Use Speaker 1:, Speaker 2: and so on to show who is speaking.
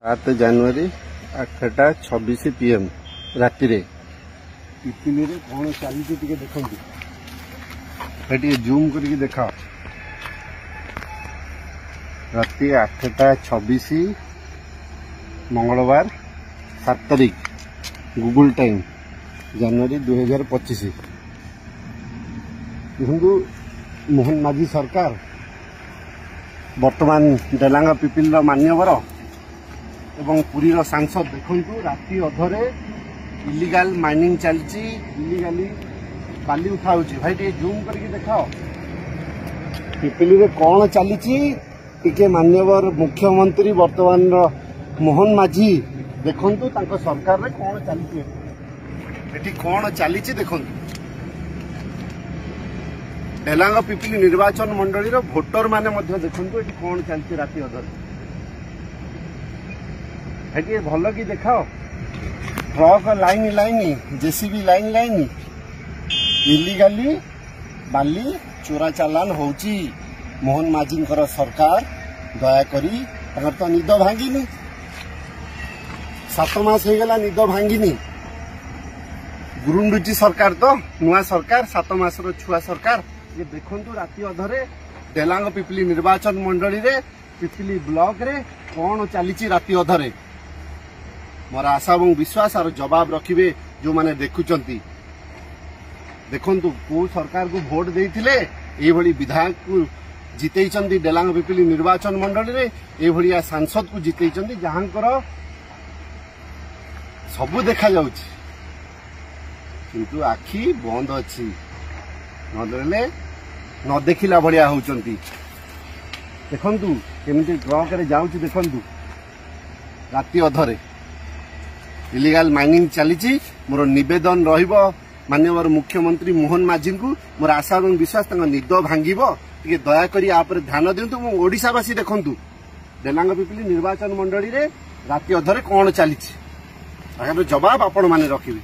Speaker 1: 7 ଜାନୁଆରୀ 8:26 PM ରାତିରେ ପିପିଲିରେ କଣ ଚାଲିଛି ଟିକେ ଦେଖନ୍ତୁ। ଟିକେ ଜୁମ୍ କରିକି ଦେଖ। ରାତି 8:26 ମଙ୍ଗଳବାର 7 ତାରିଖ ଗୁଗୁଲ ଟାଇମ୍ ଜାନୁଆରୀ 2025। ଦେଖନ୍ତୁ ମୋହନ ମାଝୀ ସରକାର ବର୍ତ୍ତମାନ ଡେଲାଙ୍ଗ ପିପିଲିର ମାନ୍ୟବର ଏବଂ ପୁରୀର ସାଂସଦ ଦେଖନ୍ତୁ ରାତି ଅଧରେ ଇଲିଗାଲ ମାଇନିଂ ଚାଲିଛି, ଇଲିଗାଲି ବାଲି ଉଠା ହେଉଛି। ଭାଇ ଟିକେ ଜୁମ୍ କରିକି ଦେଖାଅ ପିପିଲିରେ କଣ ଚାଲିଛି। ଟିକେ ମାନ୍ୟବର ମୁଖ୍ୟମନ୍ତ୍ରୀ ବର୍ତ୍ତମାନର ମୋହନ ମାଝୀ ଦେଖନ୍ତୁ ତାଙ୍କ ସରକାରରେ କଣ ଚାଲିଛି, ଏଠି କଣ ଚାଲିଛି ଦେଖନ୍ତୁ। ଡେଲାଙ୍ଗ ପିପିଲି ନିର୍ବାଚନ ମଣ୍ଡଳୀର ଭୋଟର ମାନେ ମଧ୍ୟ ଦେଖନ୍ତୁ ଏଠି କଣ ଚାଲିଛି ରାତି ଅଧରେ। ଏଠି ଭଲ କି ଦେଖାଅ। Truck line line, JCB line line, illegally ବାଲି ଚୋରା ଚାଲାଣ ହଉଛି। ମୋହନ ମାଝୀଙ୍କର ସରକାର ଦୟାକରି, ତାଙ୍କର ତ ନିଦ ଭାଙ୍ଗିନି, 7 ମାସ ହେଇଗଲା ନିଦ ଭାଙ୍ଗିନି। ଗୁରୁଣ୍ଡୁଚି ସରକାର ତ, ନୂଆ ସରକାର, 7 ମାସର ଛୁଆ ସରକାର। ये देखନ୍ତୁ ରାତି ଅଧରେ ଡେଲାଙ୍ଗ ପିପିଲି ନିର୍ବାଚନ ମଣ୍ଡଳୀରେ ପିପିଲି ବ୍ଲକରେ କଣ ଚାଲିଛି ରାତି ଅଧରେ। ମୋର ଆଶା ଏବଂ ବିଶ୍ୱାସ ଆର ଜବାବ ରଖିବେ ଯୋଉମାନେ ଦେଖୁଛନ୍ତି। ଦେଖନ୍ତୁ କୋଉ ସରକାରକୁ ଭୋଟ ଦେଇଥିଲେ, ଏଇଭଳି ବିଧାୟକକୁ ଜିତେଇଛନ୍ତି ଡେଲାଙ୍ଗ ପିପିଲି ନିର୍ବାଚନ ମଣ୍ଡଳୀରେ, ଏଇଭଳିଆ ସାଂସଦକୁ ଜିତେଇଛନ୍ତି ଯାହାଙ୍କର ସବୁ ଦେଖାଯାଉଛି କିନ୍ତୁ ଆଖି ବନ୍ଦ ଅଛି, ନଦେଲେ ନ ଦେଖିଲା ଭଳିଆ ହଉଛନ୍ତି। ଦେଖନ୍ତୁ କେମିତି ଟ୍ରକରେ ଯାଉଛି, ଦେଖନ୍ତୁ ରାତି ଅଧରେ ଇଲିଗାଲ ମାଇନିଂ ଚାଲିଛି। ମୋର ନିବେଦନ ରହିବ ମାନ୍ୟବର ମୁଖ୍ୟମନ୍ତ୍ରୀ ମୋହନ ମାଝୀଙ୍କୁ, ମୋର ଆଶା ଏବଂ ବିଶ୍ୱାସ ତାଙ୍କ ନିଦ ଭାଙ୍ଗିବ। ଟିକେ ଦୟାକରି ଆ ଉପରେ ଧ୍ୟାନ ଦିଅନ୍ତୁ। ମୁଁ ଓଡ଼ିଶାବାସୀ ଦେଖନ୍ତୁ ଡେଲାଙ୍ଗ ପିପିଲି ନିର୍ବାଚନ ମଣ୍ଡଳୀରେ ରାତି ଅଧରେ କଣ ଚାଲିଛି, ତାହାର ଜବାବ ଆପଣମାନେ ରଖିବେ।